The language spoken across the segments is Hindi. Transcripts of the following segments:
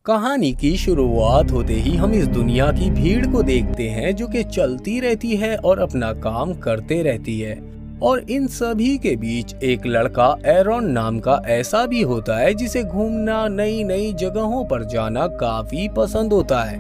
कहानी की शुरुआत होते ही हम इस दुनिया की भीड़ को देखते हैं जो कि चलती रहती है और अपना काम करते रहती है। और इन सभी के बीच एक लड़का एरॉन नाम का ऐसा भी होता है जिसे घूमना, नई नई जगहों पर जाना काफी पसंद होता है।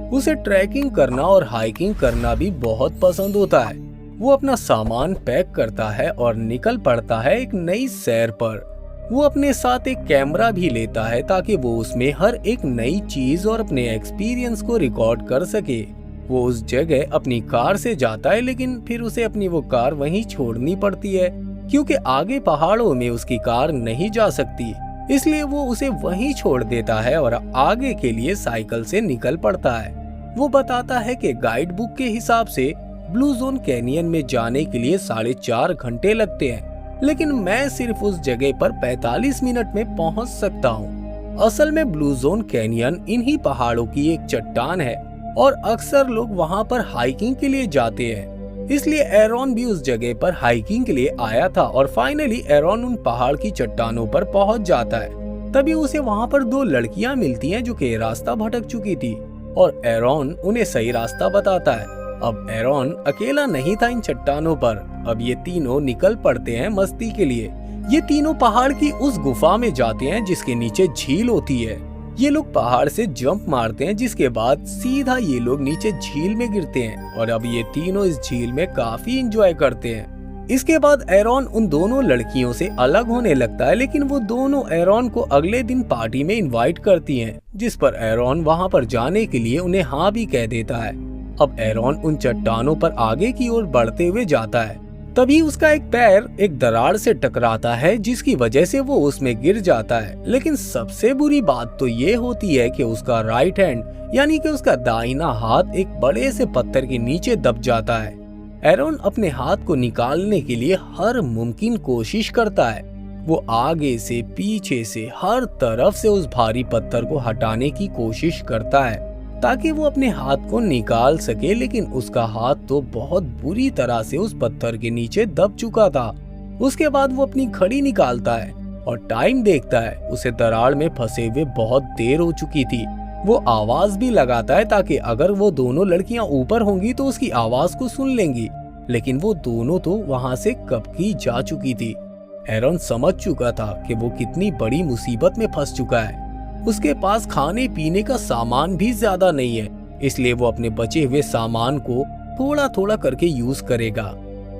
उसे ट्रैकिंग करना और हाइकिंग करना भी बहुत पसंद होता है। वो अपना सामान पैक करता है और निकल पड़ता है एक नई सैर पर। वो अपने साथ एक कैमरा भी लेता है ताकि वो उसमें हर एक नई चीज और अपने एक्सपीरियंस को रिकॉर्ड कर सके। वो उस जगह अपनी कार से जाता है, लेकिन फिर उसे अपनी वो कार वहीं छोड़नी पड़ती है क्योंकि आगे पहाड़ों में उसकी कार नहीं जा सकती। इसलिए वो उसे वहीं छोड़ देता है और आगे के लिए साइकिल से निकल पड़ता है। वो बताता है कि गाइड बुक के हिसाब से ब्लू जोन कैनियन में जाने के लिए 4.5 घंटे लगते हैं, लेकिन मैं सिर्फ उस जगह पर 45 मिनट में पहुंच सकता हूं। असल में ब्लू जोन कैनियन इन्हीं पहाड़ों की एक चट्टान है और अक्सर लोग वहां पर हाइकिंग के लिए जाते हैं। इसलिए एरॉन भी उस जगह पर हाइकिंग के लिए आया था और फाइनली एरॉन उन पहाड़ की चट्टानों पर पहुंच जाता है। तभी उसे वहां पर 2 लड़कियां मिलती हैं जो कि रास्ता भटक चुकी थी और एरॉन उन्हें सही रास्ता बताता है। अब एरॉन अकेला नहीं था इन चट्टानों पर। अब ये तीनों निकल पड़ते हैं मस्ती के लिए। ये तीनों पहाड़ की उस गुफा में जाते हैं जिसके नीचे झील होती है। ये लोग पहाड़ से जंप मारते हैं जिसके बाद सीधा ये लोग नीचे झील में गिरते हैं और अब ये तीनों इस झील में काफी एंजॉय करते हैं। इसके बाद एरॉन उन दोनों लड़कियों से अलग होने लगता है, लेकिन वो दोनों एरॉन को अगले दिन पार्टी में इनवाइट करती हैं, जिस पर एरॉन वहां पर जाने के लिए उन्हें हाँ भी कह देता है। अब एरॉन उन चट्टानों पर आगे की ओर बढ़ते हुए जाता है। तभी उसका एक पैर एक दरार से टकराता है जिसकी वजह से वो उसमें गिर जाता है। लेकिन सबसे बुरी बात तो ये होती है कि उसका राइट हैंड यानी कि उसका दाहिना हाथ एक बड़े से पत्थर के नीचे दब जाता है। एरॉन अपने हाथ को निकालने के लिए हर मुमकिन कोशिश करता है। वो आगे से पीछे से हर तरफ से उस भारी पत्थर को हटाने की कोशिश करता है ताकि वो अपने हाथ को निकाल सके, लेकिन उसका हाथ तो बहुत बुरी तरह से उस पत्थर के नीचे दब चुका था। उसके बाद वो अपनी घड़ी निकालता है और टाइम देखता है। उसे दरार में फंसे हुए बहुत देर हो चुकी थी। वो आवाज भी लगाता है ताकि अगर वो दोनों लड़कियां ऊपर होंगी तो उसकी आवाज को सुन लेंगी, लेकिन वो दोनों तो वहां से कब की जा चुकी थी। एरॉन समझ चुका था कि वो कितनी बड़ी मुसीबत में फंस चुका है। उसके पास खाने पीने का सामान भी ज्यादा नहीं है, इसलिए वो अपने बचे हुए सामान को थोड़ा थोड़ा करके यूज करेगा।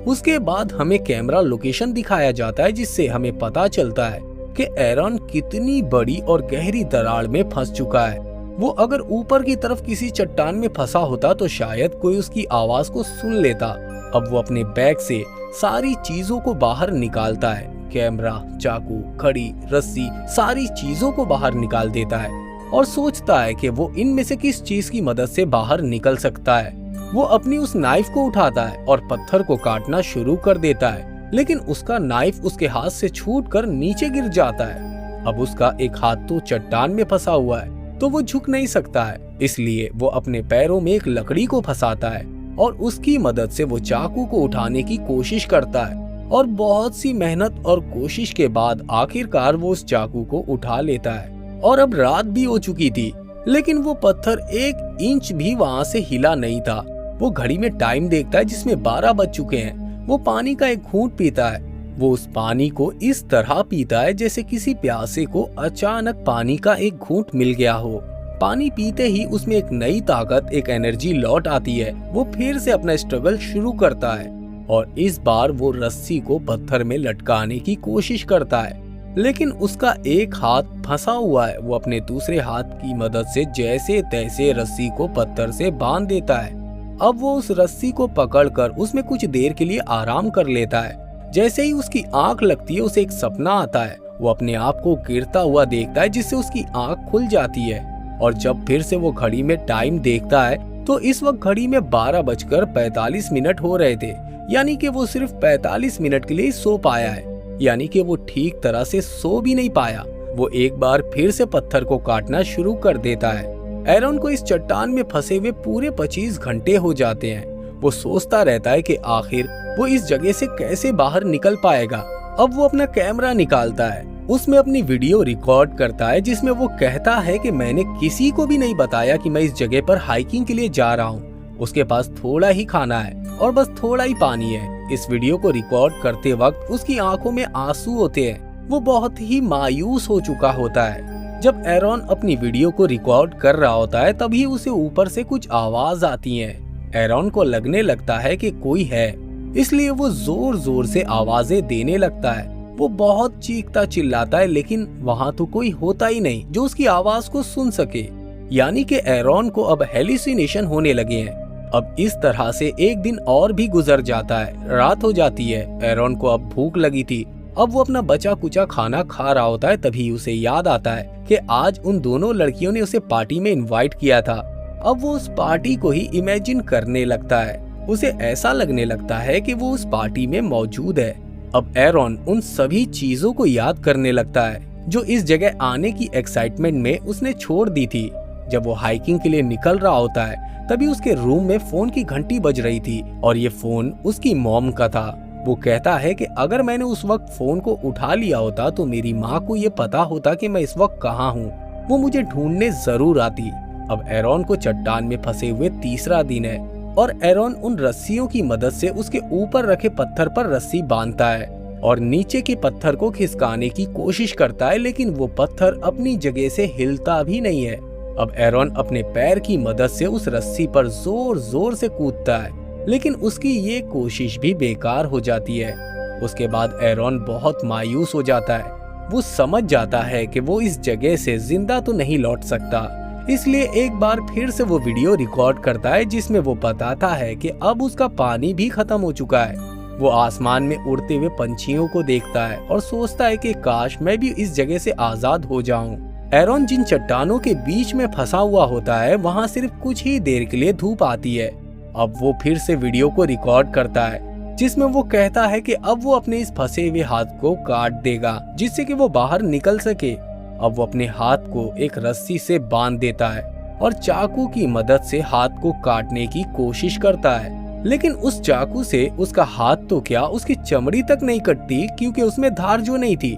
उसके बाद हमें कैमरा लोकेशन दिखाया जाता है जिससे हमें पता चलता है कि एरॉन कितनी बड़ी और गहरी दरार में फंस चुका है। वो अगर ऊपर की तरफ किसी चट्टान में फंसा होता तो शायद कोई उसकी आवाज को सुन लेता। अब वो अपने बैग से सारी चीजों को बाहर निकालता है। कैमरा, चाकू, घड़ी, रस्सी, सारी चीजों को बाहर निकाल देता है और सोचता है कि वो इनमें से किस चीज की मदद से बाहर निकल सकता है। वो अपनी उस नाइफ को उठाता है और पत्थर को काटना शुरू कर देता है, लेकिन उसका नाइफ उसके हाथ से छूटकर नीचे गिर जाता है। अब उसका एक हाथ तो चट्टान में फंसा हुआ है तो वो झुक नहीं सकता है, इसलिए वो अपने पैरों में एक लकड़ी को फंसाता है और उसकी मदद से वो चाकू को उठाने की कोशिश करता है। और बहुत सी मेहनत और कोशिश के बाद आखिरकार वो उस चाकू को उठा लेता है। और अब रात भी हो चुकी थी, लेकिन वो पत्थर 1 इंच भी वहां से हिला नहीं था। वो घड़ी में टाइम देखता है जिसमें 12 बज चुके हैं। वो पानी का एक घूंट पीता है। वो उस पानी को इस तरह पीता है जैसे किसी प्यासे को अचानक पानी का एक घूंट मिल गया हो। पानी पीते ही उसमें एक नई ताकत, एक एनर्जी लौट आती है। वो फिर से अपना स्ट्रगल शुरू करता है और इस बार वो रस्सी को पत्थर में लटकाने की कोशिश करता है, लेकिन उसका एक हाथ फंसा हुआ है। वो अपने दूसरे हाथ की मदद से जैसे तैसे रस्सी को पत्थर से बांध देता है। अब वो उस रस्सी को पकड़कर उसमें कुछ देर के लिए आराम कर लेता है। जैसे ही उसकी आंख लगती है उसे एक सपना आता है। वो अपने आप को गिरता हुआ देखता है जिससे उसकी आंख खुल जाती है और जब फिर से वो घड़ी में टाइम देखता है तो इस वक्त घड़ी में 12:45 हो रहे थे, यानी कि वो सिर्फ 45 मिनट के लिए सो पाया है, यानी कि वो ठीक तरह से सो भी नहीं पाया। वो एक बार फिर से पत्थर को काटना शुरू कर देता है। एरॉन को इस चट्टान में फंसे हुए पूरे 25 घंटे हो जाते हैं। वो सोचता रहता है कि आखिर वो इस जगह से कैसे बाहर निकल पाएगा। अब वो अपना कैमरा निकालता है, उसमें अपनी वीडियो रिकॉर्ड करता है जिसमें वो कहता है कि मैंने किसी को भी नहीं बताया कि मैं इस जगह पर हाइकिंग के लिए जा रहा हूँ। उसके पास थोड़ा ही खाना है और बस थोड़ा ही पानी है। इस वीडियो को रिकॉर्ड करते वक्त उसकी आंखों में आंसू होते हैं। वो बहुत ही मायूस हो चुका होता है। जब एरॉन अपनी वीडियो को रिकॉर्ड कर रहा होता है तभी उसे ऊपर से कुछ आवाज आती है। एरॉन को लगने लगता है कि कोई है, इसलिए वो जोर जोर से आवाजें देने लगता है। वो बहुत चीखता चिल्लाता है लेकिन वहाँ तो कोई होता ही नहीं जो उसकी आवाज को सुन सके। यानी कि एरॉन को अब हेलुसिनेशन होने लगे हैं। अब इस तरह से एक दिन और भी गुजर जाता है। रात हो जाती है। एरॉन को अब भूख लगी थी। अब वो अपना बचा कुचा खाना खा रहा होता है। तभी उसे याद आता है कि आज उन दोनों लड़कियों ने उसे पार्टी में इनवाइट किया था। अब वो उस पार्टी को ही इमेजिन करने लगता है। उसे ऐसा लगने लगता है कि वो उस पार्टी में मौजूद है। अब एरॉन उन सभी चीजों को याद करने लगता है जो इस जगह आने की एक्साइटमेंट में उसने छोड़ दी थी। जब वो हाइकिंग के लिए निकल रहा होता है तभी उसके रूम में फोन की घंटी बज रही थी और ये फोन उसकी मॉम का था। वो कहता है कि अगर मैंने उस वक्त फोन को उठा लिया होता तो मेरी माँ को ये पता होता कि मैं इस वक्त कहाँ हूँ। वो मुझे ढूंढने जरूर आती। अब एरॉन को चट्टान में फंसे हुए तीसरा दिन है और एरॉन उन रस्सियों की मदद से उसके ऊपर रखे पत्थर पर रस्सी बांधता है और नीचे के पत्थर को खिसकाने की कोशिश करता है, लेकिन वो पत्थर अपनी जगह से हिलता भी नहीं है। अब एरॉन अपने पैर की मदद से उस रस्सी पर जोर जोर से कूदता है, लेकिन उसकी ये कोशिश भी बेकार हो जाती है। उसके बाद एरॉन बहुत मायूस हो जाता है। वो समझ जाता है कि वो इस जगह से जिंदा तो नहीं लौट सकता, इसलिए एक बार फिर से वो वीडियो रिकॉर्ड करता है जिसमें वो बताता है कि अब उसका पानी भी खत्म हो चुका है। वो आसमान में उड़ते हुए पंछियों को देखता है और सोचता है कि काश मैं भी इस जगह से आजाद हो जाऊं। एरॉन जिन चट्टानों के बीच में फंसा हुआ होता है वहाँ सिर्फ कुछ ही देर के लिए धूप आती है। अब वो फिर से वीडियो को रिकॉर्ड करता है जिसमें वो कहता है कि अब वो अपने इस फंसे हुए हाथ को काट देगा जिससे कि वो बाहर निकल सके। अब वो अपने हाथ को एक रस्सी से बांध देता है और चाकू की मदद से हाथ को काटने की कोशिश करता है, लेकिन उस चाकू से उसका हाथ तो क्या उसकी चमड़ी तक नहीं कटती क्योंकि उसमें धार जो नहीं थी।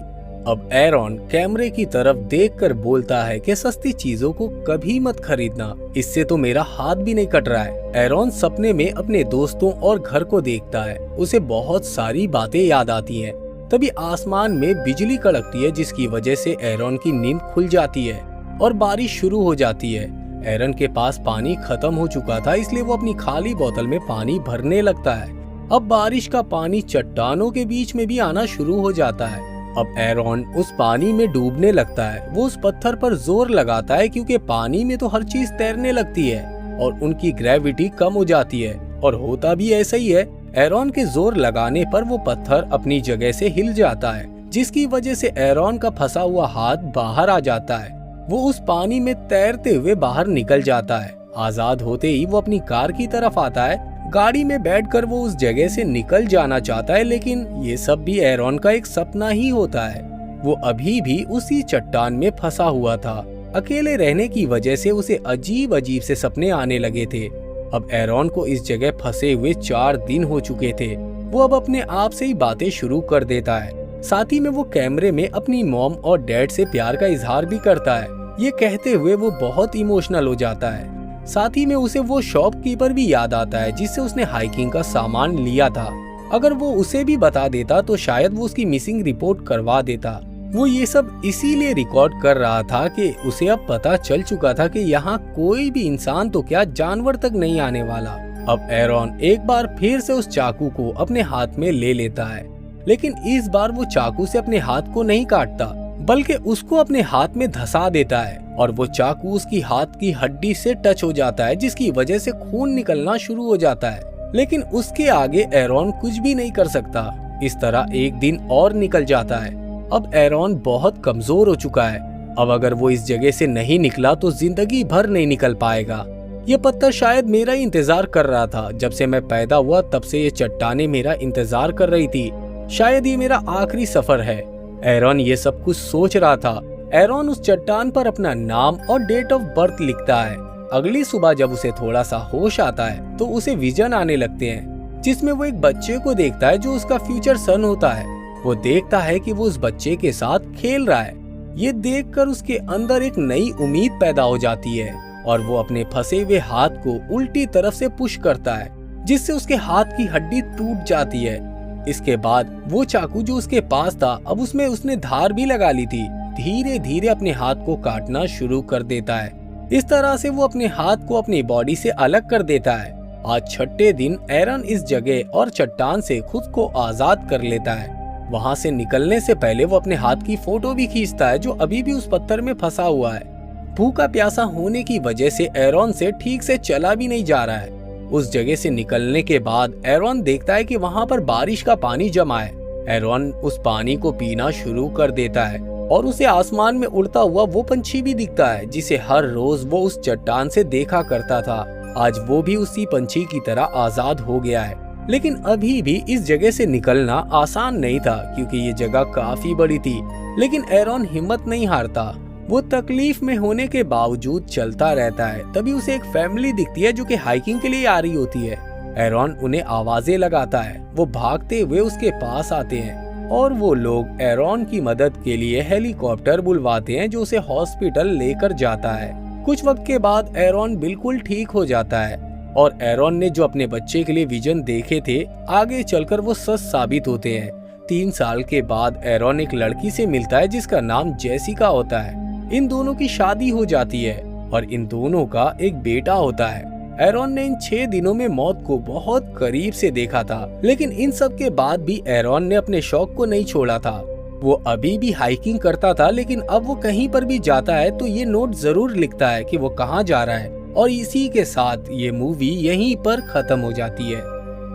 अब एरॉन कैमरे की तरफ देखकर बोलता है कि सस्ती चीजों को कभी मत खरीदना, इससे तो मेरा हाथ भी नहीं कट रहा है। एरॉन सपने में अपने दोस्तों और घर को देखता है। उसे बहुत सारी बातें याद आती हैं। तभी आसमान में बिजली कड़कती है जिसकी वजह से एरॉन की नींद खुल जाती है और बारिश शुरू हो जाती है। एरॉन के पास पानी खत्म हो चुका था, इसलिए वो अपनी खाली बोतल में पानी भरने लगता है। अब बारिश का पानी चट्टानों के बीच में भी आना शुरू हो जाता है। अब एरॉन उस पानी में डूबने लगता है। वो उस पत्थर पर जोर लगाता है क्योंकि पानी में तो हर चीज तैरने लगती है और उनकी ग्रेविटी कम हो जाती है, और होता भी ऐसा ही है। एरॉन के जोर लगाने पर वो पत्थर अपनी जगह से हिल जाता है जिसकी वजह से एरॉन का फंसा हुआ हाथ बाहर आ जाता है। वो उस पानी में तैरते हुए बाहर निकल जाता है। आजाद होते ही वो अपनी कार की तरफ आता है। गाड़ी में बैठकर वो उस जगह से निकल जाना चाहता है, लेकिन ये सब भी एरॉन का एक सपना ही होता है। वो अभी भी उसी चट्टान में फंसा हुआ था। अकेले रहने की वजह से उसे अजीब अजीब से सपने आने लगे थे। अब एरॉन को इस जगह फंसे हुए 4 दिन हो चुके थे। वो अब अपने आप से ही बातें शुरू कर देता है। साथ ही में वो कैमरे में अपनी मॉम और डैड से प्यार का इजहार भी करता है। ये कहते हुए वो बहुत इमोशनल हो जाता है। साथ ही में उसे वो शॉपकीपर भी याद आता है जिससे उसने हाइकिंग का सामान लिया था। अगर वो उसे भी बता देता तो शायद वो उसकी मिसिंग रिपोर्ट करवा देता। वो ये सब इसीलिए रिकॉर्ड कर रहा था कि उसे अब पता चल चुका था कि यहाँ कोई भी इंसान तो क्या जानवर तक नहीं आने वाला। अब एरॉन एक बार फिर से उस चाकू को अपने हाथ में ले लेता है, लेकिन इस बार वो चाकू से अपने हाथ को नहीं काटता बल्कि उसको अपने हाथ में धंसा देता है और वो चाकू उसकी हाथ की हड्डी से टच हो जाता है जिसकी वजह से खून निकलना शुरू हो जाता है। लेकिन उसके आगे एरॉन कुछ भी नहीं कर सकता। इस तरह एक दिन और निकल जाता है। अब एरॉन बहुत कमजोर हो चुका है। अब अगर वो इस जगह से नहीं निकला तो जिंदगी भर नहीं निकल पाएगा। ये पत्थर शायद मेरा ही इंतजार कर रहा था। जब से मैं पैदा हुआ तब से ये चट्टानें मेरा इंतजार कर रही थी। शायद ये मेरा आखिरी सफर है। एरॉन ये सब कुछ सोच रहा था। एरॉन उस चट्टान पर अपना नाम और डेट ऑफ बर्थ लिखता है। अगली सुबह जब उसे थोड़ा सा होश आता है तो उसे विजन आने लगते हैं जिसमें वो एक बच्चे को देखता है जो उसका फ्यूचर सन होता है। वो देखता है कि वो उस बच्चे के साथ खेल रहा है। ये देखकर उसके अंदर एक नई उम्मीद पैदा हो जाती है और वो अपने फंसे हुए हाथ को उल्टी तरफ से पुश करता है, जिससे उसके हाथ की हड्डी टूट जाती है। इसके बाद वो चाकू जो उसके पास था, अब उसमें उसने धार भी लगा ली थी, धीरे धीरे अपने हाथ को काटना शुरू कर देता है। इस तरह से वो अपने हाथ को अपनी बॉडी से अलग कर देता है। आज छठे दिन एरन इस जगह और चट्टान से खुद को आजाद कर लेता है। वहाँ से निकलने से पहले वो अपने हाथ की फोटो भी खींचता है, जो अभी भी उस पत्थर में फंसा हुआ है। भूखा प्यासा होने की वजह से एरन से ठीक से चला भी नहीं जा रहा है। उस जगह से निकलने के बाद एरन देखता है कि वहाँ पर बारिश का पानी जमा है। एरन उस पानी को पीना शुरू कर देता है और उसे आसमान में उड़ता हुआ वो पंछी भी दिखता है, जिसे हर रोज वो उस चट्टान से देखा करता था। आज वो भी उसी पंछी की तरह आजाद हो गया है। लेकिन अभी भी इस जगह से निकलना आसान नहीं था, क्योंकि ये जगह काफी बड़ी थी। लेकिन एरन हिम्मत नहीं हारता। वो तकलीफ में होने के बावजूद चलता रहता है। तभी उसे एक फैमिली दिखती है जो कि हाइकिंग के लिए आ रही होती है। एरन उन्हें आवाजें लगाता है। वो भागते हुए उसके पास आते हैं और वो लोग एरन की मदद के लिए हेलीकॉप्टर बुलवाते हैं, जो उसे हॉस्पिटल लेकर जाता है। कुछ वक्त के बाद एरन बिल्कुल ठीक हो जाता है और एरन ने जो अपने बच्चे के लिए विजन देखे थे, आगे चलकर वो सच साबित होते हैं। 3 साल के बाद एरन एक लड़की से मिलता है जिसका नाम जेसिका होता है। इन दोनों की शादी हो जाती है और इन दोनों का एक बेटा होता है। एरन ने इन 6 दिनों में मौत को बहुत करीब से देखा था, लेकिन इन सब के बाद भी एरन ने अपने शौक को नहीं छोड़ा था। वो अभी भी हाइकिंग करता था, लेकिन अब वो कहीं पर भी जाता है तो ये नोट जरूर लिखता है कि वो कहाँ जा रहा है। और इसी के साथ ये मूवी यहीं पर खत्म हो जाती है।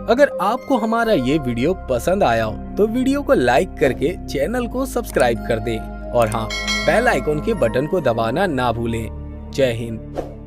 अगर आपको हमारा ये वीडियो पसंद आया हो तो वीडियो को लाइक करके चैनल को सब्सक्राइब कर दें और हाँ, बेल आइकॉन के बटन को दबाना ना भूलें। जय हिंद।